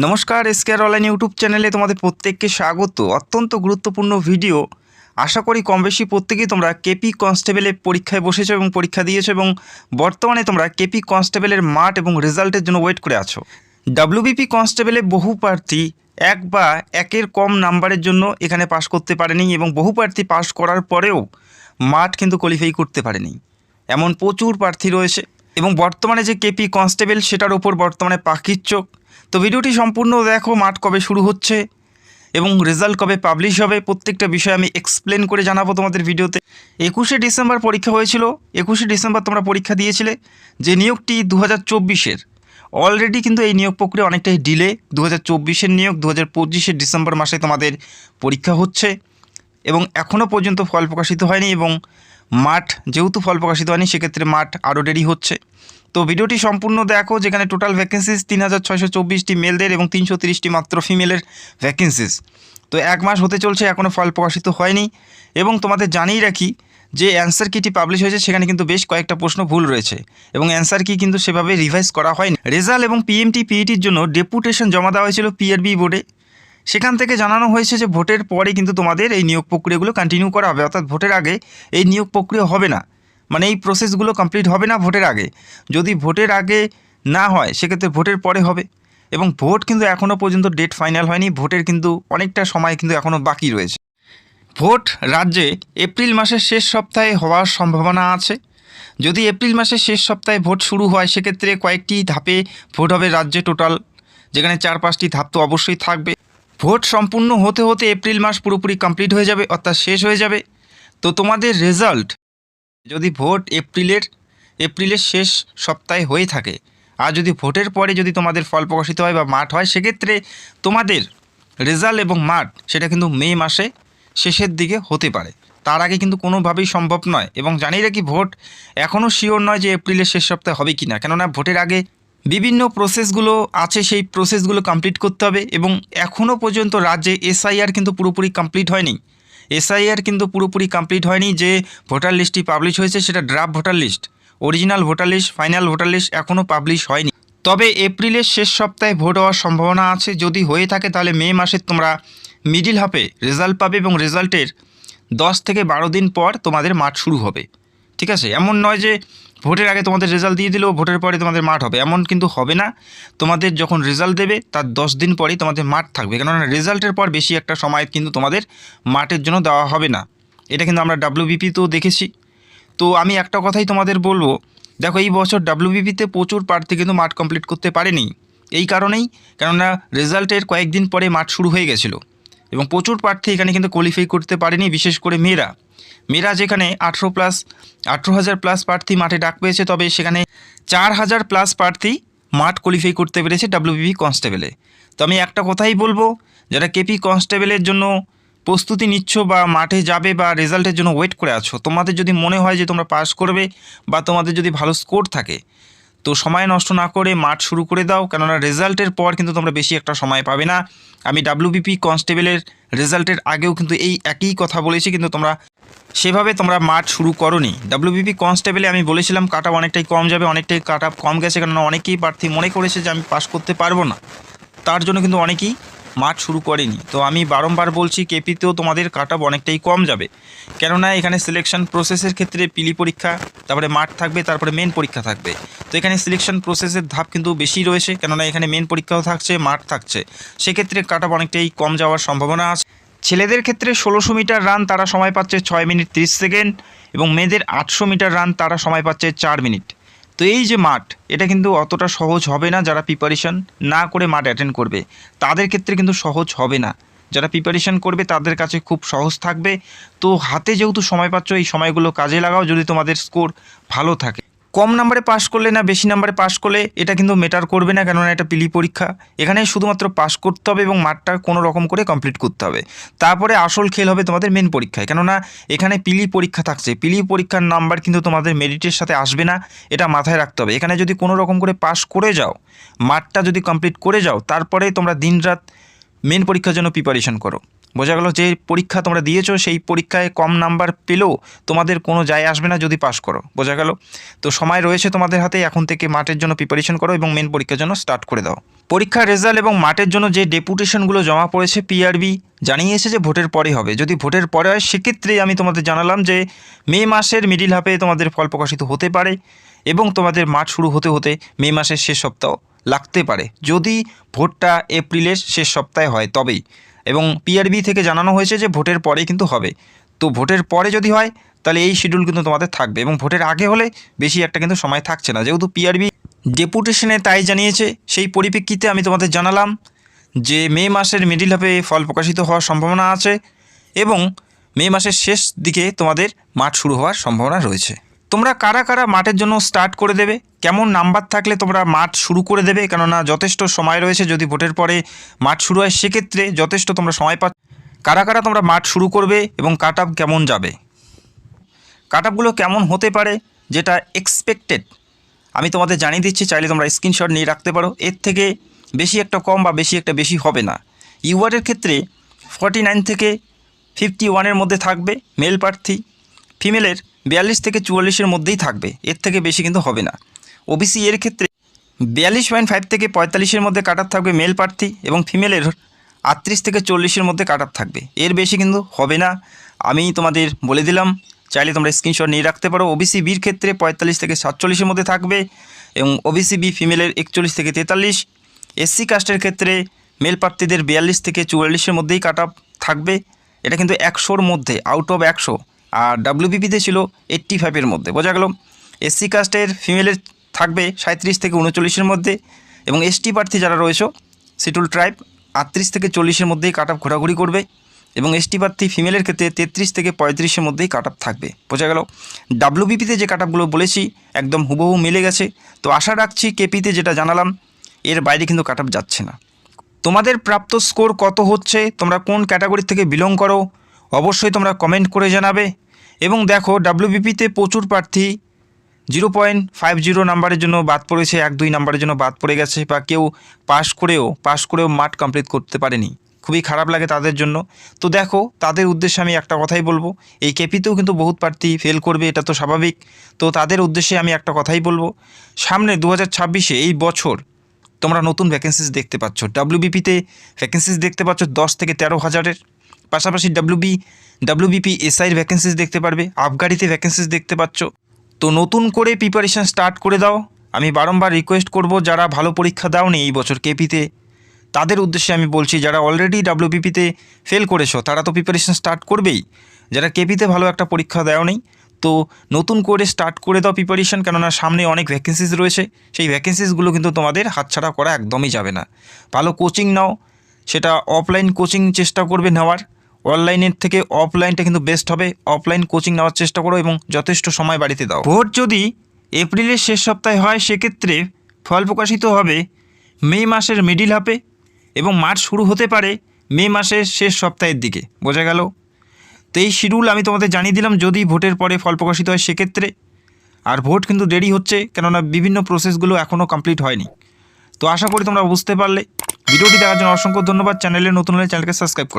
নমস্কার, এসকেআর online YouTube চ্যানেলে তোমাদের প্রত্যেককে স্বাগত। অত্যন্ত গুরুত্বপূর্ণ ভিডিও। আশা করি কম বেশি প্রত্যেকেই তোমরা কেপি কনস্টেবলের পরীক্ষায় বসেছো এবং পরীক্ষা দিয়েছো এবং বর্তমানে তোমরা কেপি কনস্টেবলের মাঠ এবং রেজাল্টের জন্য ওয়েট করে আছো। ডাব্লিউবিপি কনস্টেবলে বহু প্রার্থী এক বা একের কম নাম্বারের জন্য এখানে পাশ করতে পারেনি এবং বহু প্রার্থী পাশ করার পরেও মাঠ কিন্তু কোয়ালিফাই করতে পারেনি। এমন প্রচুর প্রার্থী রয়েছে এবং বর্তমানে যে কেপি কনস্টেবল সেটার ওপর বর্তমানে পাখির চোখ। তো ভিডিওটি সম্পূর্ণ দেখো, মাঠ কবে শুরু হচ্ছে এবং রেজাল্ট কবে পাবলিশ হবে প্রত্যেকটা বিষয় আমি এক্সপ্লেন করে জানাবো তোমাদের ভিডিওতে। 21শে ডিসেম্বর পরীক্ষা হয়েছিল। 21শে ডিসেম্বর তোমরা পরীক্ষা দিয়েছিলে। যে নিয়োগটি 2024-এর অলরেডি কিন্তু এই নিয়োগ প্রক্রিয়া অনেকটাই ডিলে। 2024-এর নিয়োগ 2025-এর ডিসেম্বর মাসে তোমাদের পরীক্ষা হচ্ছে এবং এখনও পর্যন্ত ফল প্রকাশিত হয়নি এবং মাঠ যেহেতু ফল প্রকাশিত হয়নি সেক্ষেত্রে মাঠ আরও দেরি হচ্ছে। তো ভিডিওটি সম্পূর্ণ দেখো, যেখানে টোটাল ভ্যাকেন্সিস 3624টি মেলদের এবং 330টি মাত্র ফিমেলের ভ্যাকেন্সিস। তো এক মাস হতে চলছে, এখনও ফল প্রকাশিত হয়নি এবং তোমাদের জানিয়ে রাখি যে অ্যান্সার কিটি পাবলিশ হয়েছে সেখানে কিন্তু বেশ কয়েকটা প্রশ্ন ভুল রয়েছে এবং অ্যান্সার কি কিন্তু সেভাবে রিভাইজ করা হয়নি। রেজাল্ট এবং পিএমটি পিইটির জন্য ডেপুটেশন জমা দেওয়া হয়েছিল পিআরবি বোর্ডে। সেখান থেকে জানানো হয়েছে যে ভোটের পরে কিন্তু তোমাদের এই নিয়োগ প্রক্রিয়াগুলো কন্টিনিউ করা হবে, অর্থাৎ ভোটের আগে এই নিয়োগ প্রক্রিয়া হবে না, মানে এই প্রসেসগুলো কমপ্লিট হবে না ভোটের আগে। যদি ভোটের আগে না হয় সেক্ষেত্রে ভোটের পরে হবে এবং ভোট কিন্তু এখনও পর্যন্ত ডেট ফাইনাল হয়নি। ভোটের কিন্তু অনেকটা সময় কিন্তু এখনও বাকি রয়েছে। ভোট রাজ্যে এপ্রিল মাসের শেষ সপ্তাহে হওয়ার সম্ভাবনা আছে। যদি এপ্রিল মাসের শেষ সপ্তাহে ভোট শুরু হয় সেক্ষেত্রে কয়েকটি ধাপে ভোট হবে রাজ্যে টোটাল, যেখানে 4-5টি ধাপ তো অবশ্যই থাকবে। ভোট সম্পূর্ণ হতে হতে এপ্রিল মাস পুরোপুরি কমপ্লিট হয়ে যাবে, অর্থাৎ শেষ হয়ে যাবে। তো তোমাদের রেজাল্ট যদি ভোট এপ্রিলের শেষ সপ্তাহে হয়ে থাকে আর যদি ভোটের পরে যদি তোমাদের ফল প্রকাশিত হয় বা মাঠ হয় সেক্ষেত্রে তোমাদের রেজাল্ট এবং মাঠ সেটা কিন্তু মে মাসে শেষের দিকে হতে পারে। তার আগে কিন্তু কোনোভাবেই সম্ভব নয় এবং জানিয়ে রাখি ভোট এখনও শিওর নয় যে এপ্রিলের শেষ সপ্তাহে হবে কি না, কেননা ভোটের আগে বিভিন্ন প্রসেসগুলো আছে, সেই প্রসেসগুলো কমপ্লিট করতে হবে এবং এখনও পর্যন্ত রাজ্যে এসআইআর কিন্তু পুরোপুরি কমপ্লিট হয়নি। এসআইআর কিন্তু পুরোপুরি কমপ্লিট হয়নি। যে ভোটার লিস্টটি পাবলিশ হয়েছে সেটা draft voter list, original voter list, final voter list এখনও পাবলিশ হয়নি। তবে এপ্রিলের শেষ সপ্তাহে ভোট হওয়ার সম্ভাবনা আছে। যদি হয়ে থাকে তাহলে মে মাসে তোমরা মিডিল হাফে রেজাল্ট পাবে এবং রেজাল্টের 10 থেকে 12 দিন পর তোমাদের মাঠ শুরু হবে। ঠিক আছে, এমন নয় যে ভোটের আগে তোমাদের রেজাল্ট দিয়ে দিলেও ভোটের পরে তোমাদের মাঠ হবে, এমন কিন্তু হবে না। তোমাদের যখন রেজাল্ট দেবে তার 10 দিন পরেই তোমাদের মাঠ থাকবে, কেননা রেজাল্টের পর বেশি একটা সময় কিন্তু তোমাদের মাঠের জন্য দেওয়া হবে না। এটা কিন্তু আমরা ডাব্লিউবিপিতেও দেখেছি। তো আমি একটা কথাই তোমাদের বলবো, দেখো এই বছর ডাব্লিউবিপিতে প্রচুর প্রার্থী কিন্তু মাঠ কমপ্লিট করতে পারেনি। এই কারণেই, কেননা রেজাল্টের কয়েকদিন পরে মাঠ শুরু হয়ে গেছিলো এবং প্রচুর প্রার্থী এখানে কিন্তু কোয়ালিফাই করতে পারেনি। বিশেষ করে মেয়েরা যেখানে 18,000 প্লাস প্রার্থী মাঠে ডাক পেয়েছে, তবে সেখানে 4,000 প্লাস প্রার্থী মাঠ কোয়ালিফাই করতে পেরেছে ডাব্লিউবিপি কনস্টেবলে। তো আমি একটা কথাই বলবো, যারা কেপি কনস্টেবলের জন্য প্রস্তুতি নিচ্ছ বা মাঠে যাবে বা রেজাল্টের জন্য ওয়েট করে আছো, তোমাদের যদি মনে হয় যে তোমরা পাস করবে বা তোমাদের যদি ভালো স্কোর থাকে তো সময় নষ্ট না করে মাঠ শুরু করে দাও, কেননা রেজাল্টের পর কিন্তু তোমরা বেশি একটা সময় পাবে না। আমি ডাব্লিউবিপি কনস্টেবলের রেজাল্টের আগেও কিন্তু এই একই কথা বলেছি, কিন্তু সেভাবে তোমরা মাঠ শুরু করোনি। ডাব্লিউবিপি কনস্টেবলে আমি বলেছিলাম কাট অফ অনেকটাই কম যাবে, অনেকটাই কাট অফ কম গেছে, কেননা অনেকেই প্রার্থী মনে করেছে যে আমি পাস করতে পারবো না, তার জন্য কিন্তু অনেকেই মাঠ শুরু করেনি। তো আমি বারংবার বলছি কেপিতেও তোমাদের কাট অফ অনেকটাই কম যাবে, কেননা এখানে সিলেকশন প্রসেসের ক্ষেত্রে পিলি পরীক্ষা, তারপরে মাঠ থাকবে, তারপরে মেন পরীক্ষা থাকবে। তো এখানে সিলেকশন প্রসেসের ধাপ কিন্তু বেশি রয়েছে, কেননা এখানে মেন পরীক্ষাও থাকছে, মাঠ থাকছে, সেক্ষেত্রে কাট অফ অনেকটাই কম যাওয়ার সম্ভাবনা আছে। ছেলেদের ক্ষেত্রে 1600 মিটার রান তারা সময় পাচ্ছে 6 মিনিট 30 সেকেন্ড এবং মেয়েদের 800 মিটার রান তারা সময় পাচ্ছে 4 মিনিট। তো এই যে মাঠ, এটা কিন্তু অতটা সহজ হবে না। যারা প্রিপারেশন না করে মাঠ অ্যাটেন্ড করবে তাদের ক্ষেত্রে কিন্তু সহজ হবে না। যারা প্রিপারেশন করবে তাদের কাছে খুব সহজ থাকবে। তো হাতে যেহেতু সময় পাচ্ছ, এই সময়গুলো কাজে লাগাও যদি তোমাদের স্কোর ভালো থাকে। কম নাম্বারে পাস করলে না বেশি নাম্বারে পাস করলে এটা কিন্তু ম্যাটার করবে না, কেননা এটা পিলি পরীক্ষা। এখানে শুধুমাত্র পাস করতে হবে এবং মাঠটা কোনো রকম করে কমপ্লিট করতে হবে। তারপরে আসল খেল হবে তোমাদের মেন পরীক্ষায়, কেননা এখানে পিলি পরীক্ষা থাকছে। পিলি পরীক্ষার নাম্বার কিন্তু তোমাদের মেরিটের সাথে আসবে না, এটা মাথায় রাখতে হবে। এখানে যদি কোনো রকম করে পাস করে যাও, মাঠটা যদি কমপ্লিট করে যাও, তারপরে তোমরা দিনরাত মেন পরীক্ষার জন্য প্রিপারেশন করো। বোঝা গেল, যে পরীক্ষা তোমরা দিয়েছো সেই পরীক্ষায় কম নাম্বার পেলেও তোমাদের কোনো যায় আসবে না যদি পাস করো। বোঝা গেল? তো সময় রয়েছে তোমাদের হাতে, এখন থেকে মাঠের জন্য প্রিপারেশন করো এবং মেন পরীক্ষার জন্য স্টার্ট করে দাও। পরীক্ষার রেজাল্ট এবং মাঠের জন্য যে ডেপুটেশনগুলো জমা পড়েছে পিআরবি জানিয়েছে যে ভোটের পরে হবে। যদি ভোটের পরে হয় সেক্ষেত্রে আমি তোমাদের জানালাম যে মে মাসের মিডিল হাফে তোমাদের ফল প্রকাশিত হতে পারে এবং তোমাদের মাঠ শুরু হতে হতে মে মাসের শেষ সপ্তাহ লাগতে পারে। যদি ভোটটা এপ্রিলের শেষ সপ্তাহে হয় তবেই, এবং পিআরবি থেকে জানানো হয়েছে যে ভোটের পরেই কিন্তু হবে। তো ভোটের পরে যদি হয় তাহলে এই শিডিউল কিন্তু তোমাদের থাকবে, এবং ভোটের আগে হলে বেশি একটা কিন্তু সময় থাকছে না। যেহেতু পিআরবি ডেপুটেশনে তাই জানিয়েছে, সেই পরিপ্রেক্ষিতে আমি তোমাদের জানালাম যে মে মাসের মিডিল হাফে ফল প্রকাশিত হওয়ার সম্ভাবনা আছে এবং মে মাসের শেষ দিকে তোমাদের মাঠ শুরু হওয়ার সম্ভাবনা রয়েছে। তোমরা কারা কারা মাঠের জন্য স্টার্ট করে দেবে, কেমন নাম্বার থাকলে তোমরা মাঠ শুরু করে দেবে, কেননা যথেষ্ট সময় রয়েছে। যদি ভোটের পরে মাঠ শুরু হয় সেক্ষেত্রে যথেষ্ট তোমরা সময় পাচ্ছ। কারা কারা তোমরা মাঠ শুরু করবে এবং কাট অফ কেমন যাবে, কাট অফগুলো কেমন হতে পারে যেটা এক্সপেক্টেড আমি তোমাদের জানিয়ে দিচ্ছি। চাইলে তোমরা স্ক্রিনশট নিয়ে রাখতে পারো। এর থেকে বেশি একটা কম বা বেশি একটা বেশি হবে না। ইউআরের ক্ষেত্রে 49 থেকে 51-এর মধ্যে থাকবে মেল প্রার্থী, ফিমেলের 42 থেকে 44-এর মধ্যেই থাকবে, এর থেকে বেশি কিন্তু হবে না। ওবিসি এর ক্ষেত্রে 42.5 থেকে 45-এর মধ্যে কাট অফ থাকবে মেল প্রার্থী এবং ফিমেলের 38 থেকে 40-এর মধ্যে কাট অফ থাকবে, এর বেশি কিন্তু হবে না। আমি তোমাদের বলে দিলাম, চাইলে তোমরা স্ক্রিনশট নিয়ে রাখতে পারো। ওবিসি বির ক্ষেত্রে 45 থেকে 47-এর মধ্যে থাকবে এবং ওবিসি বি ফিমেলের 41 থেকে 43। এসসি কাস্টের ক্ষেত্রে মেল প্রার্থীদের 42 থেকে 44-এর মধ্যেই কাট অফ থাকবে, এটা কিন্তু 100-র মধ্যে, আউট অফ 100। আর ডাব্লিউবিপিতে ছিল 85-এর মধ্যে, বোঝা গেল। এসসি কাস্টের ফিমেলের থাকবে 37 থেকে 39-এর মধ্যে এবং এসটি প্রার্থী যারা রয়েছে শিডিউল ট্রাইব 38 থেকে 40-এর মধ্যেই কাট অফ ঘোরাঘুরি করবে এবং এসটি প্রার্থী ফিমেলের ক্ষেত্রে 33 থেকে 35-এর মধ্যেই কাট অফ থাকবে, বোঝা গেল। ডাব্লিউবিপিতে যে কাট অফগুলো বলেছি একদম হুবহু মিলে গেছে। তো আশা রাখছি কেপিতে যেটা জানালাম এর বাইরে কিন্তু কাট অফ যাচ্ছে না। তোমাদের প্রাপ্ত স্কোর কত হচ্ছে, তোমরা কোন ক্যাটাগরি থেকে বিলং করো অবশ্যই তোমরা কমেন্ট করে জানাবে। এবং দেখো ডাব্লিউবিপিতে প্রচুর প্রার্থী 0.50 নাম্বারের জন্য বাদ পড়েছে, 1-2 নাম্বারের জন্য বাদ পড়ে গেছে, বা কেউ পাশ করেও মাঠ কমপ্লিট করতে পারেনি। খুবই খারাপ লাগে তাদের জন্য। তো দেখো তাদের উদ্দেশ্যে আমি একটা কথাই বলবো, এই কেপিতেও কিন্তু বহুত প্রার্থী ফেল করবে, এটা তো স্বাভাবিক। তো তাদের উদ্দেশ্যে আমি একটা কথাই বলবো, সামনে 2026-এ এই বছর তোমরা নতুন ভ্যাকেন্সিস দেখতে পাচ্ছ। ডাব্লিউবিপিতে ভ্যাকেন্সিস দেখতে পাচ্ছ 10 থেকে 13 হাজারের, পাশাপাশি ডাব্লিউবিপি এসআইয়ের ভ্যাকেন্সিস দেখতে পারবে, আবগারিতে ভ্যাকেন্সিস দেখতে পাচ্ছ। তো নতুন করে প্রিপারেশান স্টার্ট করে দাও। আমি বারংবার রিকোয়েস্ট করব, যারা ভালো পরীক্ষা দাওনি এই বছর কেপিতে তাদের উদ্দেশ্যে আমি বলছি, যারা অলরেডি ডাব্লিউবিপিতে ফেল করেছো তারা তো প্রিপারেশান স্টার্ট করবেই। যারা কেপিতে ভালো একটা পরীক্ষা দেওনি তো নতুন করে স্টার্ট করে দাও প্রিপারেশান, কেননা সামনে অনেক ভ্যাকেন্সিস রয়েছে। সেই ভ্যাকেন্সিসগুলো কিন্তু তোমাদের হাতছাড়া করা একদমই যাবে না। ভালো কোচিং নাও, সেটা অফলাইন কোচিং চেষ্টা করবে নেওয়ার, অনলাইনের থেকে অফলাইনটা কিন্তু বেস্ট হবে। অফলাইন কোচিং নেওয়ার চেষ্টা করো এবং যথেষ্ট সময় বাড়িতে দাও। ভোট যদি এপ্রিলের শেষ সপ্তাহে হয় সেক্ষেত্রে ফল প্রকাশিত হবে মে মাসের মিডিল হাফে এবং মাঠ শুরু হতে পারে মে মাসের শেষ সপ্তাহের দিকে, বোঝা গেল। তো এই শিডিউল আমি তোমাদের জানিয়ে দিলাম যদি ভোটের পরে ফল প্রকাশিত হয় সেক্ষেত্রে। আর ভোট কিন্তু দেরি হচ্ছে, কেননা বিভিন্ন প্রসেসগুলো এখনও কমপ্লিট হয়নি। তো আশা করি তোমরা বুঝতে পারলে। ভিডিওটি দেখার জন্য অসংখ্য ধন্যবাদ। চ্যানেলে নতুন হলে চ্যানেলকে সাবস্ক্রাইব করো।